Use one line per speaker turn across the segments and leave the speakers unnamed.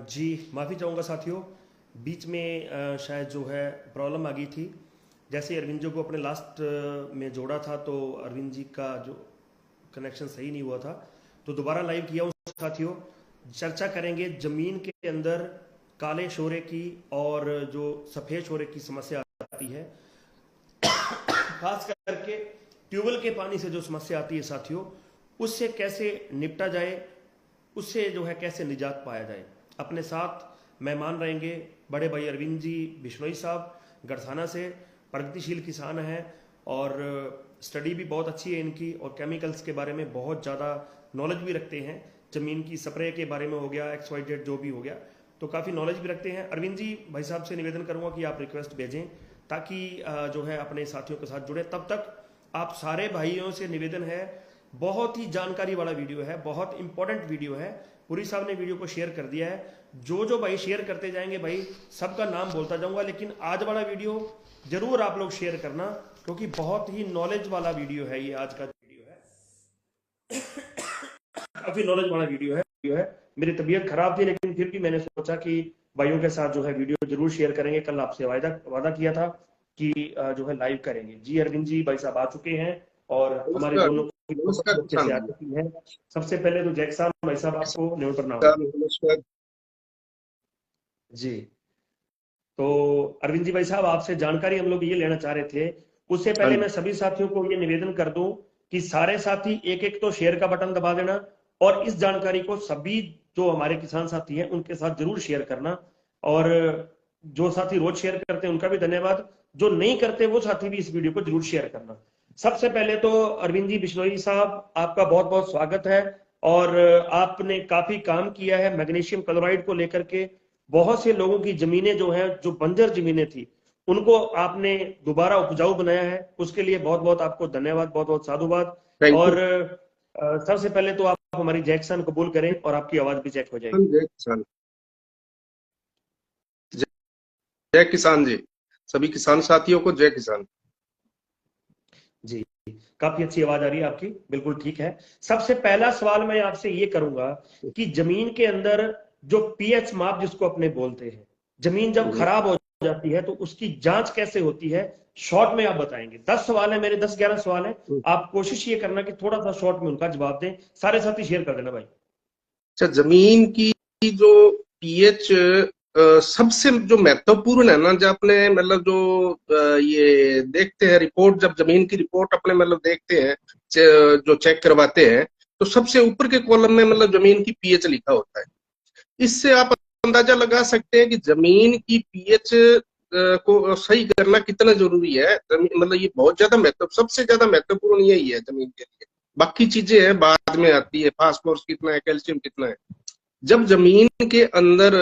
जी माफ़ी चाहूँगा साथियों, बीच में शायद जो है प्रॉब्लम आ गई थी। जैसे अरविंद जी को अपने लास्ट में जोड़ा था तो अरविंद जी का जो कनेक्शन सही नहीं हुआ था, तो दोबारा लाइव किया हूँ साथियों। चर्चा करेंगे ज़मीन के अंदर काले शोरे की और जो सफ़ेद शोरे की समस्या आती है, खास करके ट्यूबवेल के पानी से जो समस्या आती है साथियों, उससे कैसे निपटा जाए, उससे जो है कैसे निजात पाया जाए। अपने साथ मेहमान रहेंगे बड़े भाई अरविंद जी बिश्नोई साहब गढ़साना से, प्रगतिशील किसान हैं और स्टडी भी बहुत अच्छी है इनकी और केमिकल्स के बारे में बहुत ज़्यादा नॉलेज भी रखते हैं। ज़मीन की स्प्रे के बारे में हो गया, XYZ जो भी हो गया, तो काफ़ी नॉलेज भी रखते हैं। अरविंद जी भाई साहब से निवेदन करूँगा कि आप रिक्वेस्ट भेजें ताकि जो है अपने साथियों के साथ जुड़े। तब तक आप सारे भाइयों से निवेदन है, बहुत ही जानकारी वाला वीडियो है, बहुत इंपॉर्टेंट वीडियो है। पुरी साहब ने वीडियो को शेयर कर दिया है। जो जो भाई शेयर करते जाएंगे भाई सबका नाम बोलता जाऊंगा, लेकिन आज वाला वीडियो जरूर आप लोग शेयर करना क्योंकि बहुत ही नॉलेज वाला वीडियो है। ये आज का वीडियो है, काफी नॉलेज वाला वीडियो है। मेरी तबीयत खराब थी लेकिन फिर भी मैंने सोचा कि भाइयों के साथ जो है वीडियो जरूर शेयर करेंगे। कल आपसे वादा किया था कि जो है लाइव करेंगे। जी अरविंद जी भाई साहब आ चुके हैं और हमारे
नमस्कार।
दोनों की
नमस्कार
अच्छे से
किसान
आ
जी।
चुकी है। सबसे पहले तो जैक्सान भाई साहब आपको न्योट प्रणाम।
नमस्कार।
जी, तो अरविंद जी भाई साहब आपसे जानकारी हम लोग ये लेना चाह रहे थे। उससे
हाँ
पहले
जी।
मैं सभी साथियों को ये निवेदन कर दूं कि सारे साथी एक एक तो शेयर का बटन दबा देना और इस जानकारी को सभी जो हमारे किसान साथी हैं उनके साथ जरूर शेयर करना। और जो साथी रोज शेयर करते हैं उनका भी धन्यवाद, जो नहीं करते वो साथी भी इस वीडियो को जरूर शेयर करना। सबसे पहले तो अरविंद जी बिश्नोई साहब आपका बहुत बहुत स्वागत है। और आपने काफी काम किया है मैग्नीशियम क्लोराइड को लेकर के। बहुत से लोगों की जमीनें जो हैं, जो बंजर जमीनें थी, उनको आपने दोबारा उपजाऊ बनाया है। उसके लिए बहुत बहुत आपको धन्यवाद, बहुत बहुत साधुवाद।
Thank you.
और सबसे पहले तो आप हमारी जय किसान कबूल करें और आपकी आवाज भी चेक हो जाएगी।
जय किसान। जय जय किसान जी। सभी किसान साथियों को जय किसान।
जी, काफी अच्छी आवाज आ रही है आपकी, बिल्कुल ठीक है। सबसे पहला सवाल मैं आपसे ये करूंगा कि जमीन के अंदर जो पीएच माप जिसको अपने बोलते हैं, जमीन जब
जी।
खराब हो जाती है तो उसकी जांच कैसे होती है, शॉर्ट में आप बताएंगे। 10 सवाल है मेरे, 10-11 सवाल है। आप कोशिश ये करना कि थोड़ा सा शॉर्ट में उनका जवाब दें। सारे साथी शेयर कर देना भाई।
अच्छा, जमीन की जो पीएच सबसे जो महत्वपूर्ण है ना, जब अपने मतलब जो ये देखते हैं रिपोर्ट, जब जमीन की रिपोर्ट अपने मतलब देखते हैं, जो चेक करवाते हैं, तो सबसे ऊपर के कॉलम में मतलब जमीन की पीएच लिखा होता है। इससे आप अंदाजा लगा सकते हैं कि जमीन की पीएच को सही करना कितना जरूरी है। मतलब ये बहुत ज्यादा महत्व, सबसे ज्यादा महत्वपूर्ण यही है जमीन के लिए। बाकी चीजें हैं बाद में आती है, फास्फोरस कितना है, कैल्शियम कितना है। जब जमीन के अंदर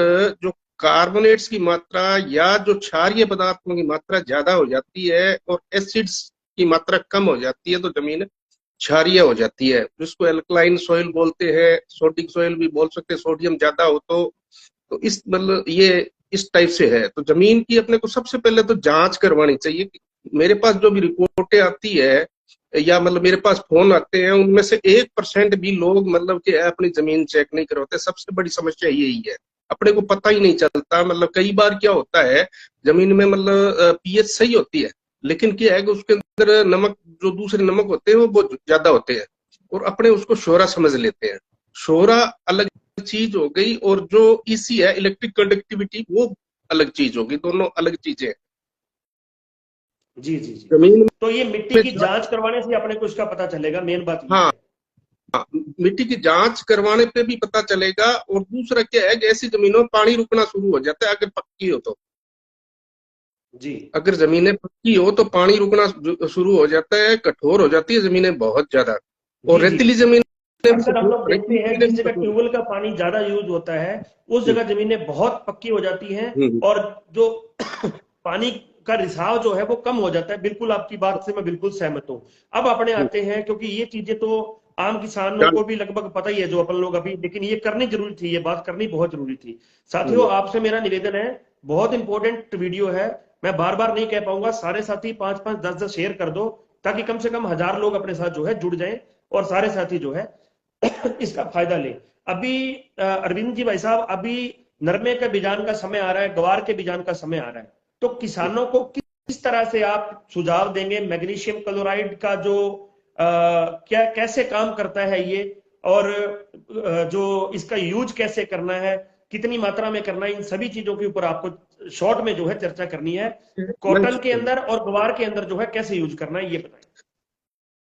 जो कार्बोनेट्स की मात्रा या जो क्षारीय पदार्थों की मात्रा ज्यादा हो जाती है और एसिड्स की मात्रा कम हो जाती है, तो जमीन क्षारीय हो जाती है, जिसको एल्कलाइन सॉइल बोलते हैं, सोडिक सॉइल भी बोल सकते हैं। सोडियम ज्यादा हो तो इस मतलब ये इस टाइप से है। तो जमीन की अपने को सबसे पहले तो जांच करवानी चाहिए कि मेरे पास जो भी रिपोर्टें आती है या मतलब मेरे पास फोन आते हैं, उनमें से 1% भी लोग मतलब कि अपनी जमीन चेक नहीं करवाते। सबसे बड़ी समस्या यही है, अपने को पता ही नहीं चलता। मतलब कई बार क्या होता है, जमीन में मतलब पीएच सही होती है, लेकिन क्या है कि उसके अंदर नमक, जो दूसरे नमक होते हैं वो बहुत ज्यादा होते हैं और अपने उसको शोरा समझ लेते हैं। शोरा अलग चीज हो गई और जो इसी है इलेक्ट्रिक कंडक्टिविटी, वो अलग चीज होगी। दोनों अलग चीजें हैं।
जी जी जी।
जमीन
तो ये मिट्टी
में
की जांच करवाने से अपने को इसका पता चलेगा, मेन बात ये
हाँ,
है।
मिट्टी की जांच करवाने पे भी पता चलेगा। और दूसरा क्या है कि ऐसी जमीनों में पानी रुकना शुरू हो जाता है अगर पक्की हो तो।
जी
अगर जमीनें पक्की हो तो पानी रुकना शुरू हो जाता है, कठोर हो जाती है जमीनें बहुत ज्यादा। और
जी जी
रेतीली
जी।
जमीन
अक्सर हम लोग देखते
रेतीली
हैं
जमीनें
जिस
भी
जगह
कठोर
ट्यूबवेल का पानी ज्यादा यूज होता है उस
होती
जगह जमीनें बहुत पक्की हो जाती हैं
हैं।
और जो पानी का रिसाव जो है वो कम हो जाता है। बिल्कुल आपकी बात से मैं बिल्कुल सहमत हूँ। अब अपने आते हैं, क्योंकि ये चीजें तो आम किसानों
जान-
को भी लगभग पता ही है जो अपन लोग अभी, लेकिन ये करनी जरूरी थी, ये बात करनी बहुत जरूरी थी।
हम्म,
साथियों आपसे मेरा निवेदन है, बहुत इंपॉर्टेंट वीडियो है, मैं बार बार नहीं कह पाऊंगा। सारे साथी 5-5 10-10 शेयर कर दो ताकि कम से कम 1000 लोग अपने साथ जो है जुड़ जाएं और सारे साथी जो है इसका फायदा ले। अभी अरविंद जी भाई साहब, अभी नरमे के बीजान का समय आ रहा है, ग्वार के बीजान का समय आ रहा है, तो किसानों को किस तरह से आप सुझाव देंगे? मैग्नीशियम क्लोराइड का जो क्या कैसे काम करता है ये, और जो इसका यूज कैसे करना है, कितनी मात्रा में करना है, इन सभी चीजों के ऊपर आपको शॉर्ट में जो है चर्चा करनी है। कॉटन के अंदर और ग्वार के अंदर जो है कैसे यूज करना है, ये बताएं।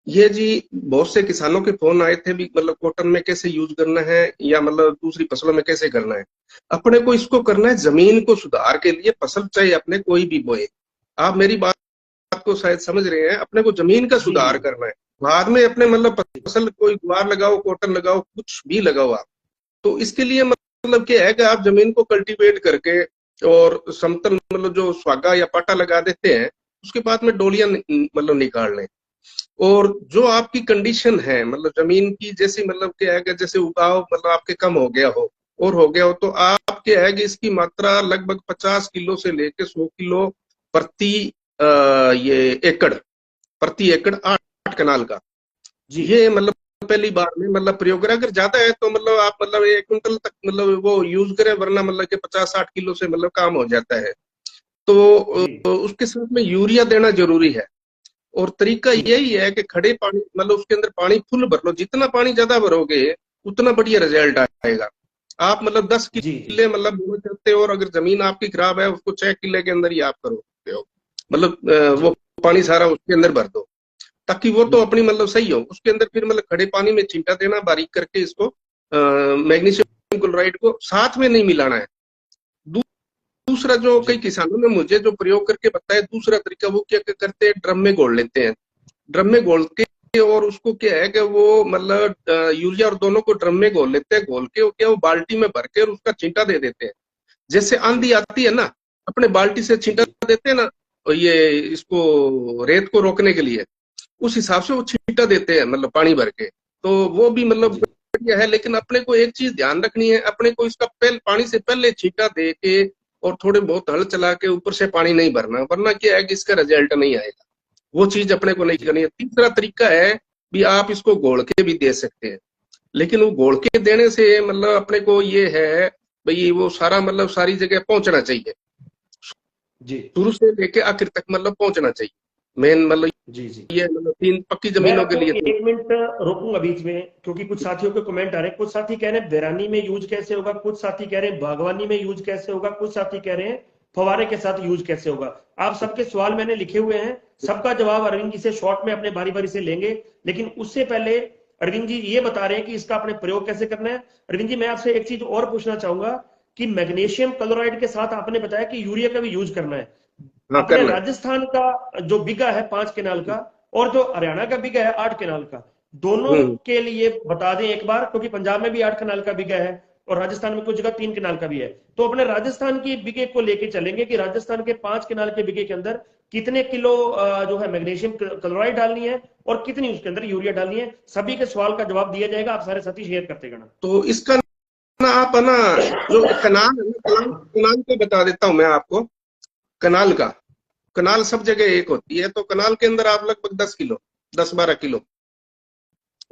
ये जी बहुत से किसानों के फोन आए थे भी, मतलब कॉटन में कैसे यूज करना है या मतलब दूसरी फसलों में कैसे करना है। अपने को इसको करना है जमीन को सुधार के लिए, फसल चाहे अपने कोई भी बोए। आप मेरी बात को शायद समझ रहे हैं, अपने को जमीन का
जी जी
सुधार करना है। बाद में अपने मतलब फसल कोई गुआर लगाओ, कॉटन लगाओ, कुछ भी लगाओ आप। तो इसके लिए मतलब क्या है कि आप जमीन को कल्टीवेट करके और समतल मतलब जो सुहागा या पाटा लगा देते हैं, उसके बाद में डोलियां मतलब निकाल लें। और जो आपकी कंडीशन है मतलब जमीन की, जैसे मतलब क्या है कि जैसे उगाव मतलब आपके कम हो गया हो और हो गया हो, तो आप क्या है कि इसकी मात्रा लगभग 50 किलो से लेके 100 किलो प्रति ये एकड़, प्रति एकड़ 8 कनाल का,
जी
ये मतलब पहली बार में मतलब प्रयोग करें। अगर ज्यादा है तो मतलब आप मतलब 1 क्विंटल तक मतलब वो यूज करें, वरना मतलब कि 50-60 किलो से मतलब काम हो जाता है। तो
जी
उसके साथ में यूरिया देना जरूरी है। और तरीका
जी
यही है कि खड़े पानी मतलब उसके अंदर पानी फुल भर लो, जितना पानी ज्यादा भरोगे उतना बढ़िया रिजल्ट आएगा। आप मतलब 10
जी जी
किले मतलब बोना चाहते हो और अगर जमीन आपकी खराब है, उसको 6 किले के अंदर ही आप करो सकते हो। मतलब
जी
वो पानी सारा उसके अंदर भर दो, ताकि वो तो
जी
अपनी मतलब सही हो। उसके अंदर फिर मतलब खड़े पानी में छींटा देना बारीक करके इसको, मैग्नीशियम क्लोराइड को साथ में नहीं मिलाना है। दूसरा जो
जी
कई किसानों ने मुझे जो प्रयोग करके बताया, दूसरा तरीका, वो क्या करते हैं, ड्रम में घोल लेते हैं। ड्रम में घोल के और उसको क्या है कि वो मतलब यूरिया और दोनों को ड्रम में घोल लेते हैं, घोल के वो क्या वो बाल्टी में भर के और उसका छींटा दे देते हैं। जैसे
जी
आंधी आती है ना, अपने बाल्टी से छींटा
जी
देते हैं ना, और ये इसको रेत को रोकने के लिए, उस हिसाब से वो छींटा देते हैं मतलब पानी भर के। तो वो भी मतलब
जी
बढ़िया है। लेकिन अपने को एक चीज ध्यान रखनी है, अपने को इसका पहले पानी से पहले छींटा दे के और थोड़े बहुत हल चला के ऊपर से पानी नहीं भरना, वरना क्या है कि इसका रिजल्ट नहीं आएगा। वो चीज अपने को नहीं
जी
करनी है। तीसरा तरीका है भी, आप इसको घोल के भी दे सकते हैं। लेकिन वो घोल के देने से मतलब अपने को ये है भाई, वो सारा मतलब सारी जगह पहुंचना चाहिए,
जी
शुरू से लेके आखिर तक मतलब पहुंचना चाहिए। मेन मतलब
जी जी
ये मतलब 3 पक्की
मैं
जमीनों के
आपको
लिए तो।
1 मिनट रोकूंगा बीच में, क्योंकि कुछ साथियों के कमेंट आ रहे हैं। कुछ साथी कह रहे हैं बैरानी में यूज कैसे होगा, कुछ साथी कह रहे हैं बागवानी में यूज कैसे होगा, कुछ साथी कह रहे हैं फवारे के साथ यूज कैसे होगा। आप सबके सवाल मैंने लिखे हुए हैं, सबका जवाब अरविंद जी से शॉर्ट में अपने बारी बारी से लेंगे। लेकिन उससे पहले अरविंद जी ये बता रहे हैं कि इसका अपने प्रयोग कैसे करना है। अरविंद जी मैं आपसे एक चीज और पूछना चाहूंगा कि मैग्नीशियम क्लोराइड के साथ आपने बताया कि यूरिया का भी यूज करना है।
हाँ,
अपने
करना है।
राजस्थान का जो बीघा है 5 केनाल का, और जो हरियाणा का बीघा है 8 केनाल का, दोनों
हम्म
के लिए बता दें एक बार, क्योंकि पंजाब में भी 8 केनाल का बीघा है और राजस्थान में कुछ जगह 3 केनाल का भी है। तो अपने राजस्थान की बीघे को लेके चलेंगे कि राजस्थान के 5 केनाल के बीघे के अंदर कितने किलो जो है मैग्नीशियम क्लोराइड डालनी है और कितनी उसके अंदर यूरिया डालनी है। सभी के सवाल का जवाब दिया जाएगा। आप सारे साथी शेयर करते गना।
तो इसका ना आप है ना, जो कनाल है ना, कनाल कनाल पे बता देता हूँ मैं आपको। कनाल का, कनाल सब जगह एक होती है, तो कनाल के अंदर आप लगभग 10 किलो, 10-12 किलो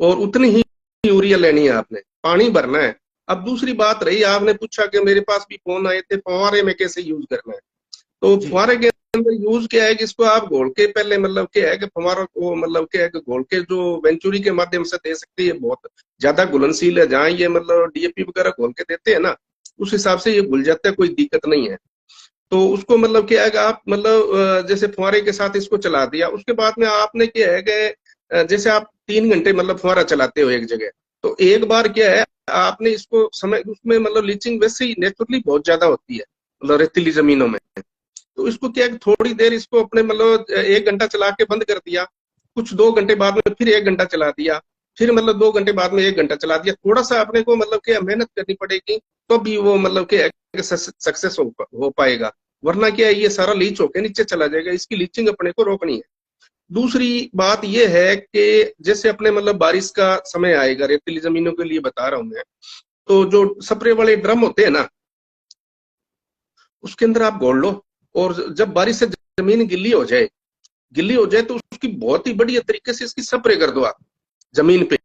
और उतनी ही यूरिया लेनी है आपने, पानी भरना है। अब दूसरी बात रही, आपने पूछा कि मेरे पास भी फोन आए थे फव्वारे में कैसे यूज करना है। तो
जी
फुहारे के अंदर यूज क्या है कि इसको आप घोल के पहले मतलब क्या है कि फुहारा को मतलब क्या है कि घोल के जो वेंचुरी के माध्यम से दे सकते हैं, बहुत ज्यादा घुलनशील है। जहाँ ये मतलब डीएपी वगैरह घोल के देते हैं ना, उस हिसाब से ये घुल जाता है, कोई दिक्कत नहीं है। तो उसको मतलब क्या है कि आप मतलब जैसे फुहारे के साथ इसको चला दिया, उसके बाद में आपने क्या है कि जैसे आप 3 घंटे मतलब फुहारा चलाते हो एक जगह, तो एक बार क्या है आपने इसको समय उसमें मतलब लीचिंग वैसे ही नेचुरली बहुत ज्यादा होती है मतलब रेतीली जमीनों में। तो इसको क्या है, थोड़ी देर इसको अपने मतलब 1 घंटा चला के बंद कर दिया, कुछ 2 घंटे बाद में फिर 1 घंटा चला दिया, फिर मतलब 2 घंटे बाद में 1 घंटा चला दिया। थोड़ा सा अपने को मतलब क्या मेहनत करनी पड़ेगी, तो भी वो मतलब क्या सक्सेस हो पाएगा। वरना क्या है, ये सारा लीच होके नीचे चला जाएगा। इसकी लीचिंग अपने को रोकनी है। दूसरी बात यह है कि जैसे अपने मतलब बारिश का समय आएगा, रेतीली जमीनों के लिए बता रहा हूं मैं, तो जो स्प्रे वाले ड्रम होते हैं ना, उसके अंदर आप घोल लो। और जब बारिश से जमीन गिल्ली हो जाए तो उसकी बहुत ही बढ़िया तरीके से इसकी स्प्रे कर दो आप जमीन पे।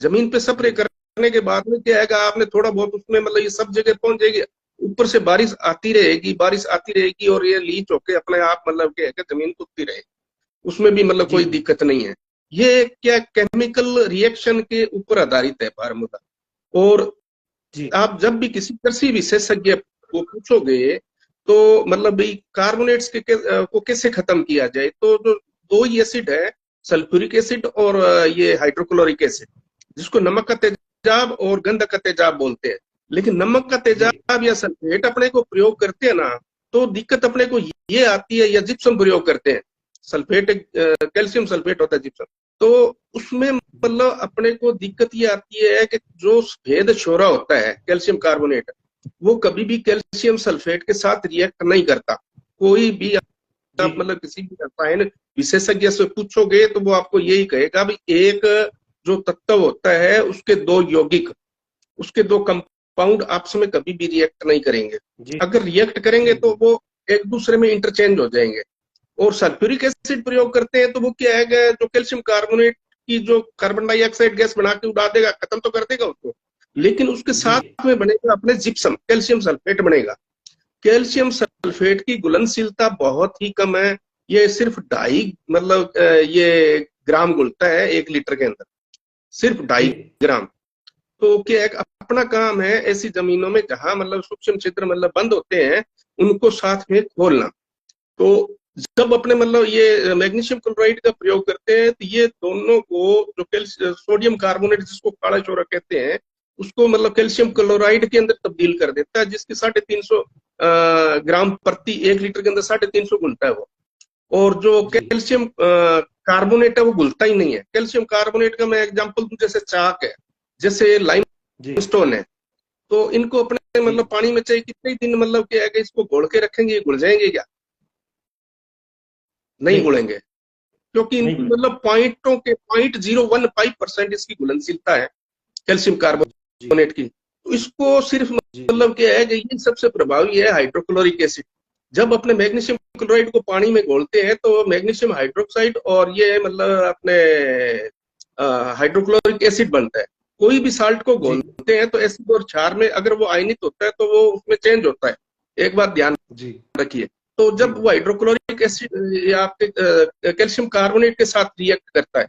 जमीन पे स्प्रे
जी
करने करने के बाद में क्या है, आपने थोड़ा बहुत उसमें मतलब ये सब जगह पहुंच जाएगी, ऊपर से बारिश आती रहेगी, बारिश आती रहेगी, और ये लीच होके अपने आप मतलब क्या है कि जमीन कुदती रहेगी, उसमें भी मतलब
जी
कोई दिक्कत नहीं है। ये क्या केमिकल रिएक्शन के ऊपर आधारित है फार्मूला। और
जी
आप जब भी किसी कृषि विशेषज्ञ को पूछोगे तो मतलब भाई कार्बोनेट्स को कैसे खत्म किया जाए, तो जो दो ही एसिड है, सल्फ्यूरिक एसिड और ये हाइड्रोक्लोरिक एसिड, जिसको नमक का तेजाब और गंधक का तेजाब बोलते हैं। लेकिन नमक का
जी
तेजाब या सल्फेट अपने को प्रयोग करते हैं ना, तो दिक्कत अपने को ये आती है, या जिप्सम प्रयोग करते हैं, सल्फेट कैल्शियम सल्फेट होता है जिप्सम, तो उसमें मतलब अपने को दिक्कत ये आती है कि जो सफेद छोरा होता है कैल्शियम कार्बोनेट, वो कभी भी कैल्शियम सल्फेट के साथ रिएक्ट नहीं करता। कोई भी
जी
आप मतलब किसी भी रसायन विशेषज्ञ से पूछोगे तो वो आपको यही कहेगा भी एक जो तत्व होता है उसके दो यौगिक, उसके दो कंपाउंड आपस में कभी भी रिएक्ट नहीं करेंगे।
जी
अगर रिएक्ट करेंगे
जी
तो
जी
वो एक दूसरे में इंटरचेंज हो जाएंगे। और सल्फ्यूरिक एसिड प्रयोग करते हैं तो वो क्या है कि जो कैल्शियम कार्बोनेट की जो कार्बन डाइऑक्साइड गैस बना के उड़ा देगा, खत्म तो कर देगा उसको, लेकिन उसके
जी
साथ में बनेगा अपने जिप्सम, कैल्शियम सल्फेट बनेगा। कैल्शियम सल्फेट की घुलनशीलता बहुत ही कम है, ये सिर्फ 2.5 मतलब ये ग्राम घुलता है 1 लीटर के अंदर, सिर्फ
जी
2.5 ग्राम। तो क्या एक अपना काम है ऐसी जमीनों में जहां मतलब सूक्ष्म छिद्र मतलब बंद होते हैं, उनको साथ में खोलना। तो जब अपने मतलब ये मैग्नीशियम क्लोराइड का प्रयोग करते हैं तो ये दोनों को जो सोडियम कार्बोनेट जिसको काला चोरा कहते हैं, उसको मतलब कैल्शियम क्लोराइड के अंदर तब्दील कर देता है, जिसकी 350 ग्राम प्रति 1 लीटर के अंदर 350 घुलता है वो। और जो
जी
कैल्शियम कार्बोनेट है वो घुलता ही नहीं है। कैल्शियम कार्बोनेट का मैं एग्जांपल दूं, जैसे चाक है, जैसे
जी
लाइमस्टोन है, तो इनको अपने
जी
मतलब पानी में चाहिए कितने दिन मतलब क्या है कि इसको घोल के रखेंगे, ये घुल जाएंगे क्या? नहीं
नहीं
घुलेंगे, क्योंकि
नहीं
इनकी
बोलेंगे।
मतलब पॉइंटों के 0.015% इसकी घुलनशीलता है कैल्शियम
जी
कार्बोनेट की। तो इसको सिर्फ
जी
मतलब क्या है कि ये सबसे प्रभावी है हाइड्रोक्लोरिक एसिड। जब अपने मैग्नीशियम क्लोराइड को पानी में घोलते हैं तो मैग्नीशियम हाइड्रोक्साइड और ये मतलब अपने हाइड्रोक्लोरिक एसिड बनता है। कोई भी साल्ट को
जी
घोलते हैं तो एसिड और क्षार में अगर वो आयनित होता है तो वो उसमें चेंज होता है, एक बात ध्यान
जी
रखिए। तो
जी
जब वो हाइड्रोक्लोरिक एसिड या आपके कैल्शियम कार्बोनेट के साथ रिएक्ट करता है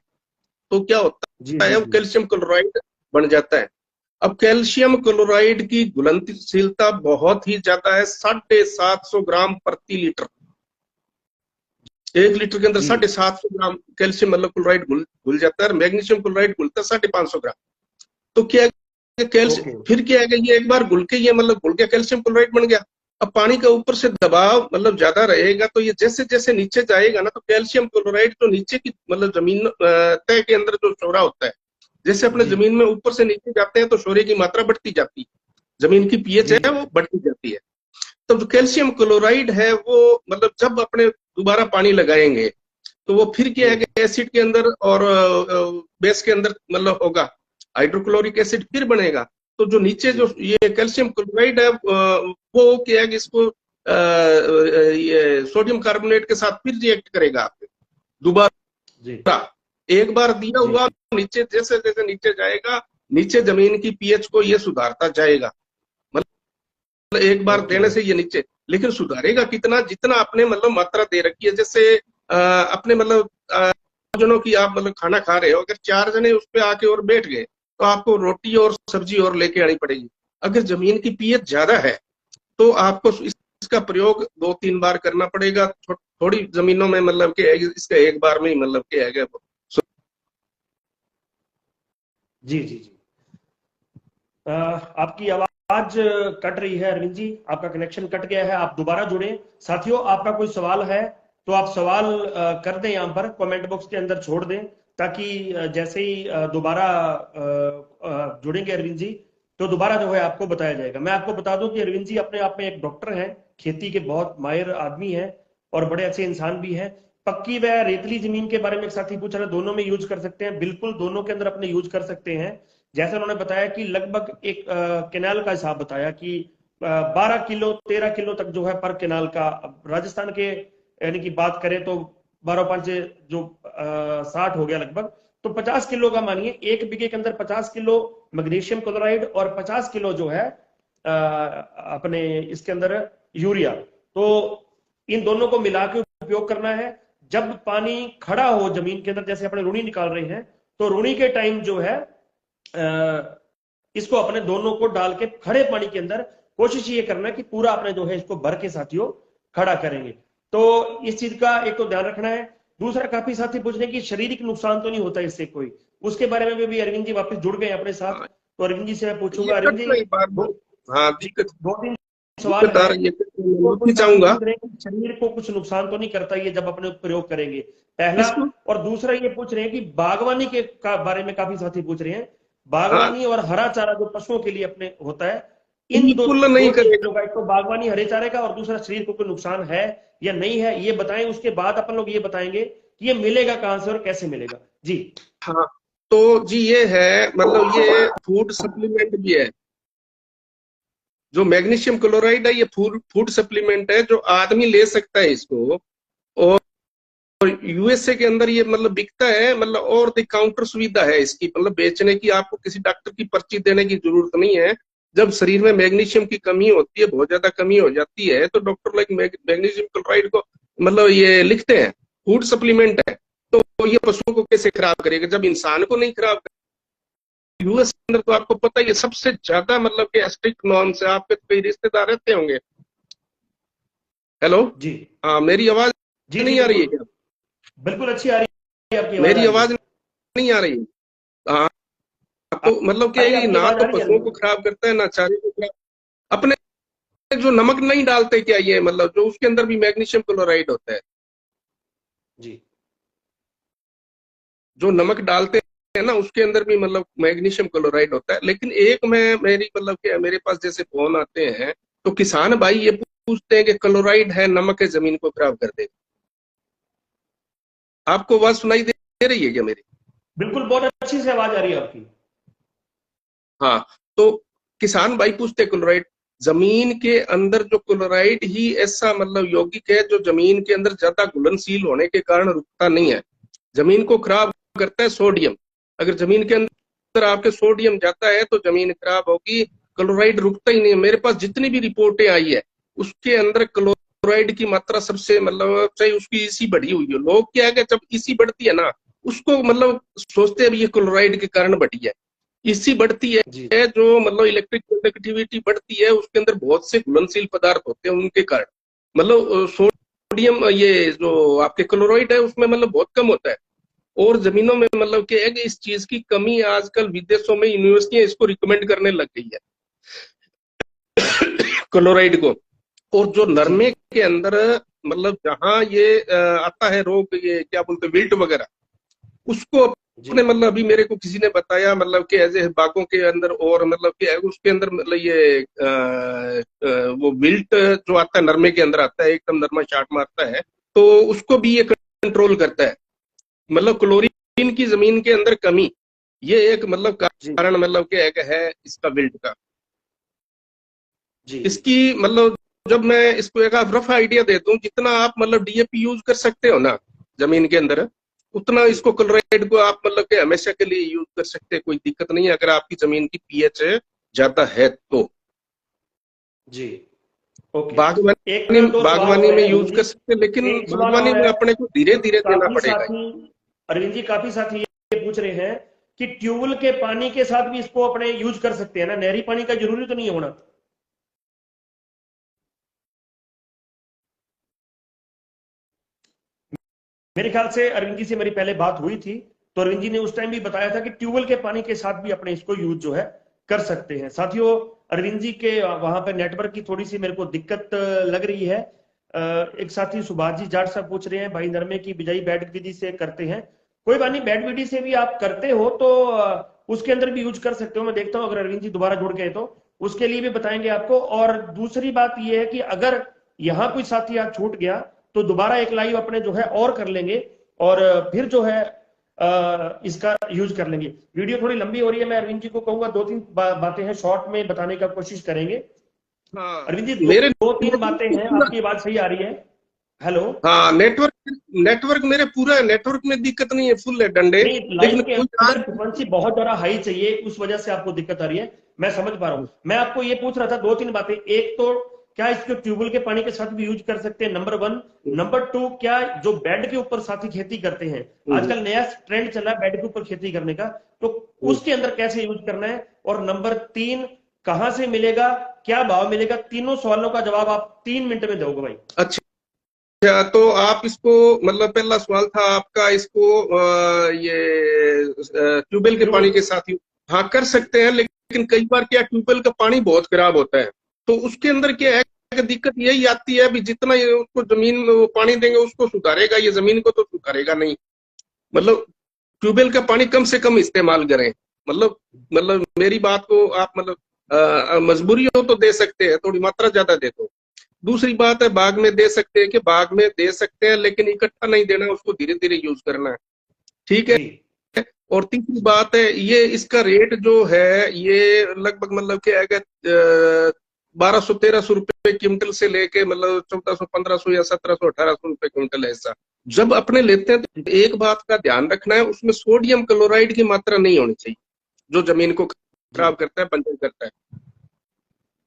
तो क्या
जी
होता
जी
है, वो
जी
कैल्शियम क्लोराइड बन जाता है। अब कैल्शियम क्लोराइड की घुलनशीलता बहुत ही ज्यादा है, 750 ग्राम प्रति लीटर। 1 लीटर के अंदर
जी
750 ग्राम कैल्शियम मतलब क्लोराइड घुल घुल जाता है, और मैग्नीशियम क्लोराइड घुलता है 550 ग्राम। तो क्या है कैल्शियम,
ओके
फिर क्या है कि ये एक बार घुल के ये मतलब घुल के कैल्शियम क्लोराइड बन गया। अब पानी का ऊपर से दबाव मतलब ज्यादा रहेगा तो ये जैसे जैसे नीचे जाएगा ना, तो कैल्शियम क्लोराइड जो नीचे की मतलब जमीन तय के अंदर जो चौड़ा होता है, जैसे अपने
जी
जमीन में ऊपर से नीचे जाते हैं तो शोरे की मात्रा बढ़ती जाती है, जमीन की पीएच
जी
है वो बढ़ती जाती है। तो जो कैल्शियम क्लोराइड है वो मतलब जब अपने दोबारा पानी लगाएंगे तो वो फिर क्या
जी
है कि एसिड के अंदर और बेस के अंदर मतलब होगा, हाइड्रोक्लोरिक एसिड फिर बनेगा। तो जो नीचे
जी
जो ये कैल्शियम क्लोराइड है वो क्या है कि इसको ये सोडियम कार्बोनेट के साथ फिर रिएक्ट करेगा आपके दोबारा।
जी
एक बार दिया
जी
हुआ नीचे जैसे जैसे नीचे जाएगा, नीचे जमीन की पीएच को ये सुधारता जाएगा। मतलब एक बार
ओके
देने से ये नीचे, लेकिन सुधारेगा कितना, जितना आपने मतलब मात्रा दे रखी है। जैसे अपने मतलब जनों की आप मतलब खाना खा रहे हो, अगर 4 जने उस पर आके और बैठ गए तो आपको रोटी और सब्जी और लेके आनी पड़ेगी। अगर जमीन की पीएच ज्यादा है तो आपको इसका प्रयोग 2-3 बार करना पड़ेगा। थोड़ी जमीनों में मतलब कि इसका एक बार में ही मतलब कि है
जी जी जी आपकी आवाज कट रही है अरविंद जी, आपका कनेक्शन कट गया है, आप दोबारा जुड़े। साथियों, आपका कोई सवाल है तो आप सवाल कर दें, यहाँ पर कमेंट बॉक्स के अंदर छोड़ दें, ताकि जैसे ही दोबारा जुड़ेंगे अरविंद जी, तो दोबारा जो है आपको बताया जाएगा। मैं आपको बता दूं कि अरविंद जी अपने आप में एक डॉक्टर हैं, खेती के बहुत माहिर आदमी हैं और बड़े अच्छे इंसान भी हैं। पक्की व रेतली जमीन के बारे में एक साथी पूछ रहा है, दोनों में यूज कर सकते हैं? बिल्कुल, दोनों के अंदर अपने यूज कर सकते हैं। जैसे उन्होंने बताया कि लगभग एक केनाल का हिसाब बताया कि 12 किलो 13 किलो तक जो है पर केनाल का। अब राजस्थान के यानी कि बात करें तो 12 5 जो 60 हो गया लगभग, तो 50 किलो का मानिए, 1 बीघे के अंदर 50 किलो मैग्नीशियम क्लोराइड और 50 किलो जो है अपने इसके अंदर यूरिया, तो इन दोनों को मिला के उपयोग करना है। जब पानी खड़ा हो जमीन के अंदर, जैसे अपने रुनी निकाल रहे हैं, तो रुनी के टाइम जो है इसको अपने दोनों को डाल के खड़े पानी के अंदर कोशिश ये करना है कि पूरा अपने जो है इसको भर के साथियों खड़ा करेंगे। तो इस चीज का एक तो ध्यान रखना है। दूसरा, काफी साथी पूछ रहे हैं कि शारीरिक नुकसान तो नहीं होता इससे कोई, उसके बारे में भी अरविंद जी वापस जुड़ गए अपने साथ। तो अरविंद जी से मैं पूछूंगा, अरविंद जी
हाँ दिक्कत,
दो तीन सवाल
दिक्कत आ
है।
रही है
तो
मैं चाहूंगा
शरीर को कुछ नुकसान तो नहीं करता ये जब अपने प्रयोग करेंगे, पहला।
इसको।
और दूसरा ये पूछ रहे हैं कि बागवानी के बारे में काफी साथी पूछ रहे हैं,
हाँ
बागवानी और हरा चारा जो पशुओं के लिए अपने होता है, इन दो
बिल्कुल नहीं
दो
करेगा।
चीजों का, एक तो बागवानी हरे चारे का, और दूसरा शरीर को कोई नुकसान है या नहीं है ये बताएं। उसके बाद अपन लोग ये बताएंगे कि ये मिलेगा कहां से और कैसे मिलेगा जी।
हाँ तो जी ये है, मतलब ये फूड सप्लीमेंट भी है। जो मैग्नीशियम क्लोराइड है ये फूड फूड सप्लीमेंट है, जो आदमी ले सकता है इसको। और यूएसए के अंदर ये मतलब बिकता है, मतलब और द काउंटर सुविधा है इसकी, मतलब बेचने की आपको किसी डॉक्टर की पर्ची देने की जरूरत नहीं है। जब शरीर में मैग्नीशियम की कमी होती है, बहुत ज्यादा कमी हो जाती है, तो डॉक्टर लाइक मैग्नीशियम क्लोराइड को मतलब ये लिखते हैं, फूड सप्लीमेंट है। तो ये पशुओं को कैसे खराब करेगा जब इंसान को नहीं खराब करेगा। यूएस के अंदर तो आपको पता ही है सबसे ज्यादा मतलब कि स्ट्रिक्ट नॉर्म्स है। आपके तो कई रिश्तेदार रहते होंगे। हेलो,
जी
हाँ मेरी आवाज
जी जी
नहीं आ रही है
बिल्कुल,
क्या?
बिल्कुल अच्छी आ रही है, आपकी आवाज आ
मेरी
रही है।
आवाज नहीं आ रही है? हाँ
आ
तो मतलब
रही
कि
है,
ये
आपकी
ना
आवाज आ
तो
रही है
पशुओं को
अरविंद।
खराब करता है ना चारे को खराब। अपने जो नमक नहीं डालते क्या, ये मतलब जो उसके अंदर भी मैग्नीशियम क्लोराइड होता है।
जी
जो नमक डालते हैं ना उसके अंदर भी मतलब मैग्नीशियम क्लोराइड होता है। लेकिन एक मैं मेरी मतलब कि मेरे पास जैसे फोन आते हैं तो किसान भाई ये पूछते हैं कि क्लोराइड है, नमक है, जमीन को खराब कर देगा। आपको आवाज सुनाई दे रही है क्या मेरी?
बिल्कुल, बहुत अच्छी से आवाज आ रही है आपकी।
हाँ तो किसान भाई पूछते क्लोराइड, जमीन के अंदर जो क्लोराइड ही ऐसा मतलब यौगिक है जो जमीन के अंदर ज्यादा घुलनशील होने के कारण रुकता नहीं है, जमीन को खराब करता है सोडियम। अगर जमीन के अंदर आपके सोडियम जाता है तो जमीन खराब होगी। क्लोराइड रुकता ही नहीं है। मेरे पास जितनी भी रिपोर्टें आई है उसके अंदर क्लोराइड की मात्रा सबसे मतलब चाहे उसकी इसी बढ़ी हुई हो। लोग क्या है कि जब इसी बढ़ती है ना उसको मतलब सोचते हैं ये क्लोराइड के कारण बढ़ी है। इसी बढ़ती
जी
है जो मतलब इलेक्ट्रिक कंडक्टिविटी बढ़ती है, उसके अंदर बहुत से घुलनशील पदार्थ होते हैं उनके कारण मतलब सोडियम ये जो आपके क्लोराइड है उसमें मतलब बहुत कम होता है। और जमीनों में मतलब क्या है कि इस चीज की कमी आजकल विदेशों में यूनिवर्सिटियां इसको रिकमेंड करने लग गई है क्लोराइड को। और जो
जी
नरमे के अंदर मतलब जहां ये आता है रोग, ये क्या बोलते हैं विल्ट वगैरह, उसको
जी
अपने मतलब अभी मेरे को किसी ने बताया मतलब कि ऐसे बागों के अंदर और मतलब कि उसके अंदर मतलब ये वो विल्ट जो आता है नरमे के अंदर आता है, एकदम नरमा चाट मारता है, तो उसको भी ये कंट्रोल करता है। मतलब क्लोरीन की जमीन के अंदर कमी, ये एक मतलब
जी
कारण मतलब कि एक है इसका विल्ट का।
जी
इसकी मतलब जब मैं इसको एक रफ आइडिया दे दूं, जितना आप मतलब डीएपी यूज कर सकते हो ना जमीन के अंदर, उतना
जी
इसको क्लोराइड को आप मतलब कि हमेशा के लिए यूज कर सकते हैं, कोई दिक्कत नहीं है अगर आपकी जमीन की पीएच ज्यादा है तो।
जी ओके। एक
बागवानी
दो सवाल
बागवानी
और
में
है अरविंद
यूज
जी,
कर सकते हैं, लेकिन
एक सवाल
बागवानी
और
में
है।
अपने को धीरे धीरे देना
काफी
पड़ेगा।
साथी, अरविंद जी काफी साथी ये पूछ रहे हैं कि ट्यूबवेल के पानी के साथ भी इसको अपने यूज कर सकते हैं ना, नहरी पानी का जरूरी तो नहीं होना। मेरे ख्याल से अरविंद जी से मेरी पहले बात हुई थी, तो अरविंद जी ने उस टाइम भी बताया था कि ट्यूबवेल के पानी के साथ भी अपने इसको यूज जो है कर सकते हैं। साथियों, अरविंद जी के वहां पर नेटवर्क की थोड़ी सी मेरे को दिक्कत लग रही है। एक साथी सुभाष जी जाट साहब पूछ रहे हैं, भाई नरमे की बिजाई बैठ विधि से करते हैं। कोई बात नहीं, बैठ विधि से भी आप करते हो तो उसके अंदर भी यूज कर सकते हो। मैं देखता हूँ अगर अरविंद जी दोबारा जुड़ गए तो उसके लिए भी बताएंगे आपको। और दूसरी बात यह है कि अगर यहाँ कोई साथी आज छूट गया तो दोबारा एक लाइव अपने जो है और कर लेंगे, और फिर जो है इसका यूज कर लेंगे। वीडियो थोड़ी लंबी हो रही है, मैं अरविंद जी को कहूंगा दो तीन बातें हैं शॉर्ट में बताने का कोशिश करेंगे।
हाँ
अरविंद जी
मेरे
दो तीन बातें
नेटवर्क
हैं, आपकी आवाज सही आ रही है। हेलो।
हाँ नेटवर्क नेटवर्क मेरे पूरा है, नेटवर्क में दिक्कत नहीं है, फुल है डंडे,
नहीं,
लेकिन
लाइन के
कोई
अंदर फ्रिक्वेंसी बहुत ज्यादा हाई चाहिए, उस वजह से आपको दिक्कत आ रही है। मैं समझ पा रहा हूं। मैं आपको ये पूछ रहा था दो तीन बातें। एक तो क्या इसको ट्यूबवेल के पानी के साथ भी यूज कर सकते हैं, नंबर वन। नंबर टू, क्या जो बेड के ऊपर साथी खेती करते हैं, आजकल नया ट्रेंड चला है बेड के ऊपर खेती करने का, तो उसके अंदर कैसे यूज करना है? और नंबर तीन, कहां से मिलेगा, क्या भाव मिलेगा? तीनों सवालों का जवाब आप 3 मिनट में दोगे भाई।
अच्छा, तो आप इसको, मतलब पहला सवाल था आपका, इसको ये ट्यूबवेल के पानी
ट्यूबवेल।
के साथ ही हाँ कर सकते हैं, लेकिन कई बार क्या ट्यूबवेल का पानी बहुत खराब होता है, तो उसके अंदर क्या है कि दिक्कत यही आती है, अभी जितना ये उसको जमीन में वो पानी देंगे उसको सुधारेगा, ये जमीन को तो सुधारेगा नहीं। मतलब ट्यूबवेल का पानी कम से कम इस्तेमाल करें। मतलब मेरी बात को आप मतलब मजबूरी हो तो दे सकते हैं, थोड़ी मात्रा ज्यादा दे दो। दूसरी बात है, बाग में दे सकते हैं, कि बाग में दे सकते हैं, लेकिन इकट्ठा नहीं देना, उसको धीरे धीरे यूज करना है, ठीक है।
जी
और तीसरी बात है, ये इसका रेट जो है ये लगभग मतलब क्या है कि 1200-1300 रुपए क्विंटल से लेके मतलब 1400-1500 या 1700-1800 रुपए क्विंटल है ऐसा। जब अपने लेते हैं तो एक बात का ध्यान रखना है, उसमें सोडियम क्लोराइड की मात्रा नहीं होनी चाहिए, जो जमीन को
जी
खराब करता है, बंजर करता है।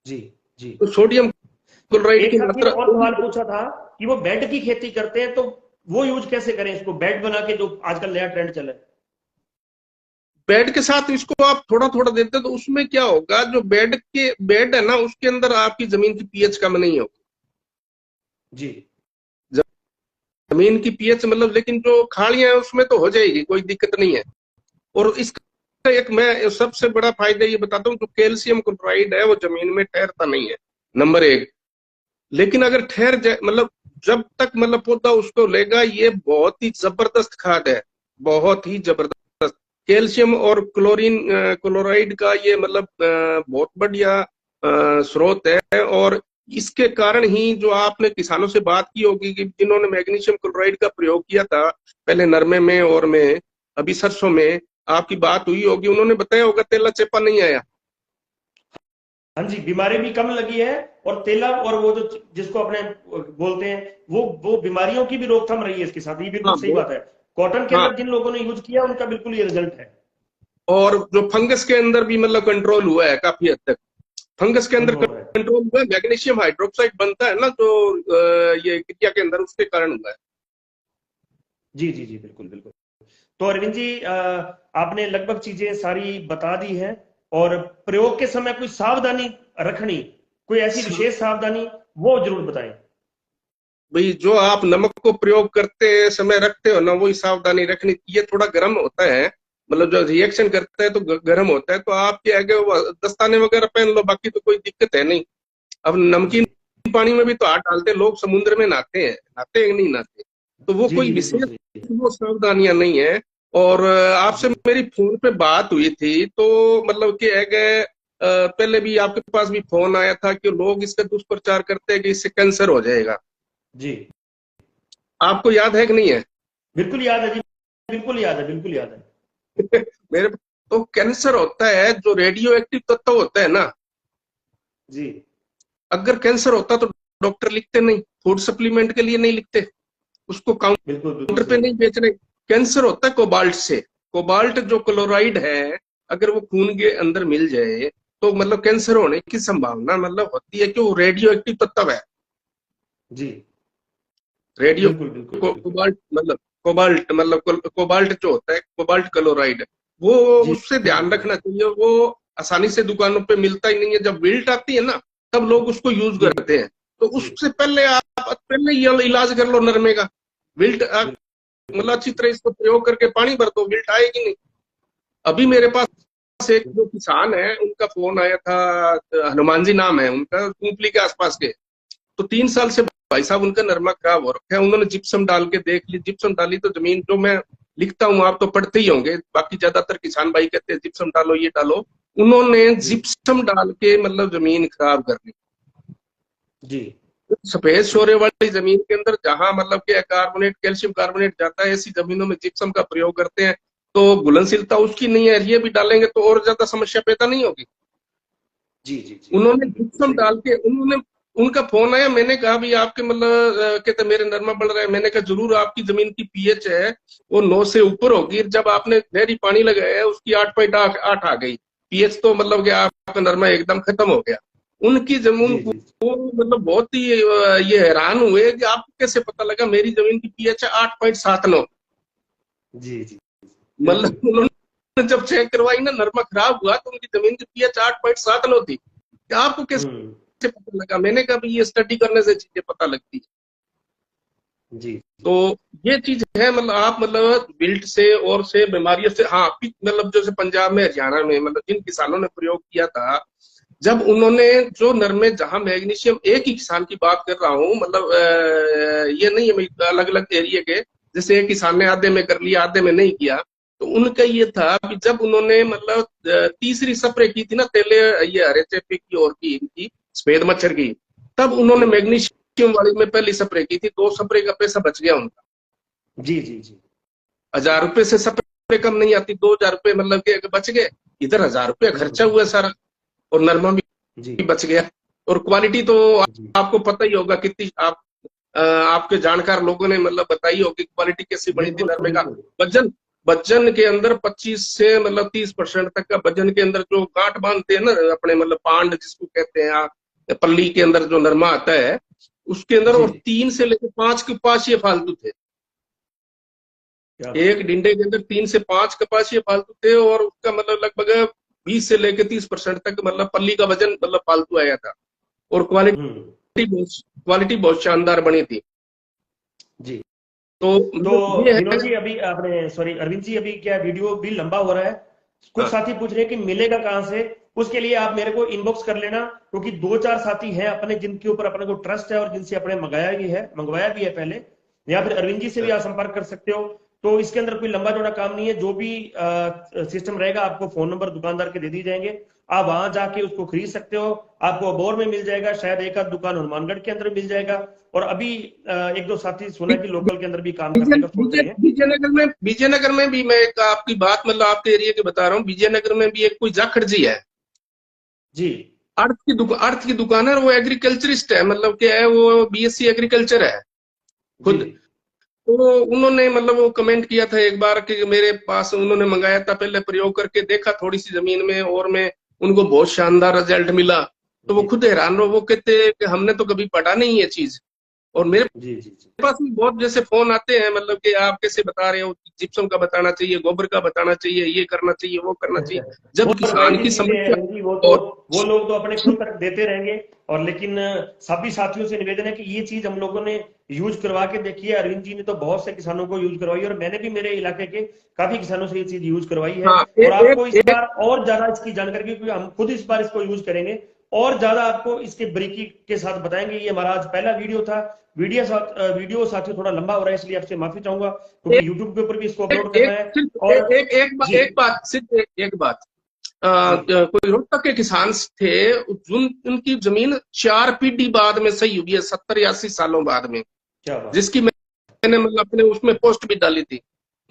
जी जी।
तो सोडियम क्लोराइड
एक
की
साथी ने
मात्रा,
और सवाल पूछा था कि वो बेड की खेती करते हैं, तो वो यूज कैसे करें इसको, बेड बना के, जो आजकल नया ट्रेंड चला है।
बेड के साथ इसको आप थोड़ा थोड़ा देते तो उसमें क्या होगा, जो बेड है ना, उसके अंदर आपकी जमीन की पीएच कम नहीं होगी।
जी
जमीन की पीएच मतलब, लेकिन जो खाड़ियां है उसमें तो हो जाएगी, कोई दिक्कत नहीं है। और इसका एक मैं सबसे बड़ा फायदा ये बताता हूँ, जो कैल्शियम क्लोराइड है वो जमीन में ठहरता नहीं है, नंबर एक। लेकिन अगर ठहर जाए, मतलब जब तक मतलब पौधा उसको लेगा, ये बहुत ही जबरदस्त खाद है, बहुत ही जबरदस्त। कैल्शियम और क्लोराइड का ये मतलब बहुत बढ़िया स्रोत है। और इसके कारण ही जो आपने किसानों से बात की होगी कि जिन्होंने मैग्नीशियम क्लोराइड का प्रयोग किया था पहले नरमे में और में अभी सरसों में, आपकी बात हुई होगी, उन्होंने बताया होगा तेला चेपा नहीं आया।
हाँ जी, बीमारी भी कम लगी है, और तेला और वो जो जिसको अपने बोलते हैं, वो बीमारियों की भी रोकथाम रही है इसके साथ। ये बिल्कुल
हाँ
सही बात है। कॉटन के
हाँ।
अंदर जिन लोगों ने यूज किया उनका बिल्कुल ये रिजल्ट है।
और जो फंगस के अंदर भी मतलब कंट्रोल हुआ है काफी हद तक, फंगस के अंदर
कंट्रोल है।
कंट्रोल हुआ है। मैग्नीशियम हाइड्रोक्साइड बनता है ना जो ये क्रिया के अंदर, उसके कारण हुआ है।
जी जी जी, बिल्कुल बिल्कुल। तो अरविंद जी, आपने लगभग चीजें सारी बता दी हैं। और प्रयोग के समय कोई सावधानी रखनी, कोई ऐसी विशेष सावधानी, वो जरूर बताएं।
भाई, जो आप नमक को प्रयोग करते समय रखते हो ना, वही सावधानी रखनी। ये थोड़ा गर्म होता है, मतलब जो रिएक्शन करता है तो गर्म होता है, तो आपके आगे वो दस्ताने वगैरह पहन लो, बाकी तो कोई दिक्कत है नहीं। अब
जी
नमकीन पानी में भी तो हाथ डालते हैं लोग, समुद्र में नहाते हैं, नहाते हैं कि नहीं नहाते, तो वो
जी
कोई
जी, बिल्कुल
विशेष
सही।
वो सावधानियां नहीं है। और आपसे
जी
मेरी फोन पे बात हुई थी, तो मतलब कि है कि पहले भी आपके पास भी फोन आया था कि लोग इसका दुष्प्रचार करते हैं कि इससे कैंसर हो जाएगा।
जी,
आपको याद है कि नहीं है?
बिल्कुल याद है जी, बिल्कुल याद है, बिल्कुल याद है।
मेरे, तो कैंसर होता है जो रेडियो एक्टिव तत्व होता है ना,
जी,
अगर कैंसर होता तो डॉक्टर लिखते नहीं, फूड सप्लीमेंट के लिए नहीं लिखते, उसको
बिल्कुल बिल्कुल
काउंटर पे
सही
नहीं
बात।
बेच रहे। कैंसर होता है कोबाल्ट से। कोबाल्ट जो क्लोराइड है, अगर वो खून के अंदर मिल जाए तो मतलब कैंसर होने की संभावना मतलब होती है, कि वो रेडियो एक्टिव तत्व है।
जी,
रेडियो
बिल्कुल बिल्कुल बिल्कुल।
कोबाल्ट मतलब कोबाल्ट जो होता है, कोबाल्ट क्लोराइड, वो
जी
उससे
जी
ध्यान
जी
रखना चाहिए। वो आसानी से दुकानों पे मिलता ही नहीं है, जब विल्ट आती है ना तब लोग उसको यूज
जी
करते हैं। तो
जी,
उससे पहले आप पहले ये इलाज कर लो नरमे का। विल्ट मतलब
बिल्कुल
अच्छी तरह इसको प्रयोग करके पानी भर दो, विल्ट आएगी नहीं। अभी मेरे पास एक जो किसान है, उनका फोन आया था, हनुमान जी नाम है उनका, कुंपली के आसपास के। तो 3 साल से भाई साहब उनका नरमा खराब हो रखा है। उन्होंने जिप्सम डाल के देख ली, जिप्सम डाली तो जमीन, जो मैं लिखता हूँ आप तो पढ़ते ही होंगे, बाकी ज्यादातर किसान भाई कहते हैं जिप्सम डालो, ये डालो। उन्होंने
जी
जिप्सम डाल के मतलब जमीन खराब कर दी।
जी
सफेद शोरे वाली जमीन के अंदर जहां मतलब कि कार्बोनेट, कैल्शियम कार्बोनेट जाता है, ऐसी जमीनों में जिप्सम का प्रयोग करते हैं, तो घुलनशीलता उसकी नहीं है। ये भी डालेंगे तो और ज्यादा समस्या पैदा नहीं होगी।
जी जी जी,
उन्होंने
बिल्कुल बिल्कुल
जिप्सम
सही
डाल
बात।
के उन्होंने उनका फोन आया, मैंने कहा भी आपके मतलब कहते मेरे नरमा बढ़ रहा है। मैंने कहा जरूर आपकी जमीन की पीएच है वो 9 से ऊपर होगी, जब आपने नहरी पानी लगाया है उसकी 8.8 आ गई पीएच, तो मतलब कि आपका नरमा एकदम खत्म हो गया। उनकी जमीन
जी जी
वो मतलब बहुत ही ये हैरान हुए कि आपको कैसे पता लगा मेरी जमीन की पीएच है 8.79।
जी जी, बिल्कुल।
मतलब उन्होंने जब चेक करवाई ना, नरमा खराब हुआ तो उनकी जमीन की पीएच 8.79 थी। आपको कैसे
हम्म।
पता लगा? मैंने कहा भी ये स्टडी करने से चीजें पता लगती है।
जी
तो ये चीज है, मतलब आप मतलब बिल्ट से और से बीमारियों से, हाँ मतलब जैसे पंजाब में हरियाणा में मतलब जिन किसानों ने प्रयोग किया था, जब उन्होंने जो नरमे, जहां मैग्नीशियम, एक ही किसान की बात कर रहा हूँ, मतलब ये नहीं है अलग अलग एरिया के, जैसे एक किसान ने आधे में कर लिया आधे में नहीं किया। तो उनका ये था कि जब उन्होंने मतलब तीसरी स्प्रे की थी ना, तेले ये हरे चेपे की और की इनकी सफेद मच्छर की, तब उन्होंने
जी
मैग्नीशियम वाली में पहली स्प्रे की थी, 2 स्प्रे का पैसा बच गया उनका।
जी जी जी
1000 रुपए से स्प्रे कम नहीं आती, 2000 रुपए मतलब के बच गए। इधर 1000 रुपया
बिल्कुल
खर्चा हुआ सारा, और नरमा
जी
भी बच गया। और क्वालिटी तो
जी
आपको पता ही होगा कितनी, आप आपके जानकार लोगों ने मतलब बताई होगी क्वालिटी कैसी बनी थी
बिल्कुल
नरमे का।
बिल्कुल।
वजन वजन के अंदर 25 से मतलब 30% तक का वजन के अंदर जो गांठ बांधते हैं ना अपने, मतलब पांड जिसको कहते हैं आप, पल्ली के अंदर जो नरमा आता है उसके अंदर,
जी
और
जी,
3 से लेकर 5 के पास ये फालतू थे।
क्या बात
एक
है।
डिंडे के अंदर 3 से 5 कपास ये फालतू थे, और उसका मतलब लगभग 20 से लेकर 30% तक मतलब पल्ली का वजन मतलब फालतू आया था। और
हम्म।
क्वालिटी बहुत शानदार बनी थी।
जी।
तो
तो
मतलब ये
विनोद
है।
जी, अभी आपने, सॉरी अरविंद जी, अभी क्या वीडियो भी लंबा हो रहा है, कुछ
हाँ
साथी पूछ रहे हैं कि मिलेगा कहाँ से। उसके लिए आप मेरे को इनबॉक्स कर लेना, क्योंकि दो चार साथी हैं अपने जिनके ऊपर अपने को ट्रस्ट है और जिनसे अपने मंगवाया भी है पहले, या फिर अरविंद जी से भी आप संपर्क कर सकते हो। तो इसके अंदर कोई लंबा चौड़ा काम नहीं है, जो भी सिस्टम रहेगा आपको फोन नंबर दुकानदार के दे दिए जाएंगे, आप वहां जाके उसको खरीद सकते हो। आपको अबोर में मिल जाएगा, शायद एक आध दुकान हनुमानगढ़ के अंदर मिल जाएगा, और अभी एक दो साथी सुना कि लोकल के अंदर भी काम करने का सोच रहे हैं।
विजयनगर में भी मैं एक आपकी बात मतलब आपके एरिया की बता रहा हूँ। विजयनगर में भी एक कोई जाखड़ जी है,
जी
अर्थ की दुकान है, वो एग्रीकल्चरिस्ट है, मतलब क्या है वो बीएससी एग्रीकल्चर है
जी
खुद। तो उन्होंने मतलब वो कमेंट किया था एक बार कि मेरे पास उन्होंने मंगाया था, पहले प्रयोग करके देखा थोड़ी सी जमीन में, और में उनको बहुत शानदार रिजल्ट मिला। तो वो
जी
खुद हैरान रहो, वो कहते हैं कि हमने तो कभी पढ़ा नहीं ये चीज। और मेरे
जी जी जी
पास भी बहुत जैसे फोन आते हैं, मतलब कि आप कैसे बता रहे हो, जिप्सम का बताना चाहिए, गोबर का बताना चाहिए, ये करना चाहिए वो करना चाहिए, जब
वो
किसान
रवायती
की
चीजें हैं
समस्या
उनकी, वो तो
और
वो लोग तो अपने खुद तक देते रहेंगे। और लेकिन सभी साथियों से निवेदन है कि ये चीज हम लोगों ने यूज करवा के देखी है। अरविंद जी ने तो बहुत से किसानों को यूज करवाई, और मैंने भी मेरे इलाके के काफी किसानों से ये चीज यूज करवाई है।
हाँ
और आपको इस
एक
बार और ज्यादा इसकी जानकारी, क्योंकि हम खुद इस बार इसको यूज करेंगे, और ज्यादा आपको इसके बारीकी के साथ बताएंगे। ये हमारा आज पहला वीडियो था। वीडियो साथियों थोड़ा लंबा हो रहा है, इसलिए आपसे माफी चाहूंगा,
एक
क्योंकि यूट्यूब के ऊपर भी इसको
एक
अपलोड करना
एक
है।
सिर्फ
और जी
एक बात सिर्फ एक बात,
जी,
कोई रोहतक के किसान थे, उनकी जमीन 4 पीढ़ी बाद में सही हुई है, 70 या 80 सालों बाद में,
क्या बात है।
जिसकी मैंने मतलब अपने उसमें पोस्ट भी डाली थी।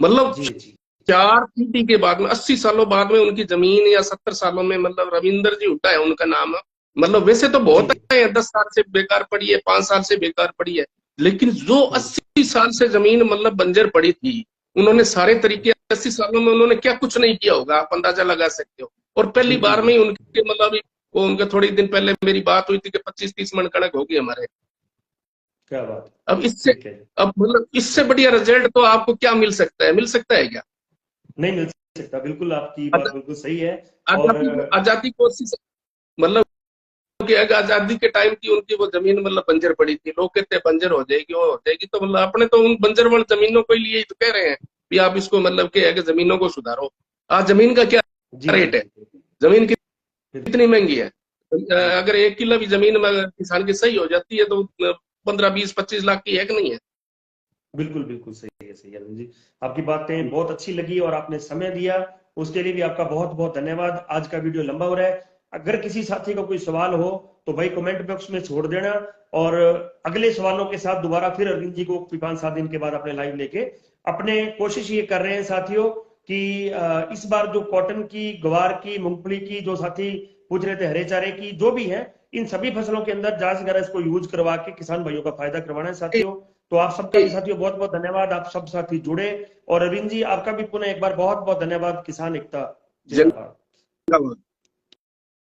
मतलब
जी जी
4 पीढ़ी के बाद में, 80 सालों बाद में उनकी जमीन, या 70 सालों में, मतलब रविंदर जी हुड्डा है उनका नाम। मतलब वैसे तो
जी
बहुत है, 10 साल से बेकार पड़ी है, 5 साल से बेकार पड़ी है, लेकिन जो
हम्म
80 साल से जमीन मतलब बंजर पड़ी थी, उन्होंने सारे तरीके, 80 सालों में उन्होंने क्या कुछ नहीं किया होगा, आप अंदाजा लगा सकते हो। और पहली
बिल्कुल
बार में ही
बिल्कुल।
उनके मतलब वो उनके थोड़े दिन पहले मेरी बात हुई थी कि 25-30 मन कणक होगी हमारे।
क्या बात है।
अब इससे
ठीक है।
अब मतलब इससे
हम्म,
बढ़िया रिजल्ट तो आपको क्या मिल सकता है? मिल सकता है क्या?
नहीं मिल सकता, बिल्कुल आपकी बात बिल्कुल सही है। और
आजादी आजादी कोशिश मतलब कि अगर आजादी के टाइम की उनकी वो जमीन मतलब बंजर पड़ी थी, लोग कहते हैं बंजर हो जाएगी वो हो जाएगी, तो मतलब अपने तो उन बंजर वाली जमीनों के लिए ही तो कह रहे हैं कि आप इसको मतलब कि है कि जमीनों को सुधारो। आज जमीन का क्या
जी जी
रेट है?
जी बिल्कुल
जमीन
बिल्कुल
कितनी महंगी है?
बिल्कुल
अगर 1 किलो भी जमीन में अगर किसान की सही हो जाती है तो 15-20-25 लाख की है कि नहीं है?
बिल्कुल बिल्कुल सही है अरविंद जी। आपकी बातें बहुत अच्छी लगी और आपने समय दिया, उसके लिए भी आपका बहुत बहुत धन्यवाद। आज का वीडियो लंबा हो रहा है, अगर किसी साथी का कोई सवाल हो तो भाई कमेंट बॉक्स में छोड़ देना, और अगले सवालों के साथ दोबारा फिर अरविंद जी को 5-7 दिन के बाद अपने लाइव लेके अपने कोशिश ये कर रहे हैं साथियों कि इस बार जो कॉटन की, ग्वार की, मूंगफली की जो साथी पूछ रहे थे हरे चारे की, जो भी है इन सभी फसलों के अंदर जांच वगैरह इसको यूज करवा के किसान भाइयों का फायदा करवाना है साथियों। तो आप सबका भी साथियों बहुत बहुत धन्यवाद, आप सब साथी जुड़े। और अरविंद जी आपका भी पुनः एक बार बहुत बहुत धन्यवाद किसान एकता जिंदाबाद।
जिंदाबाद।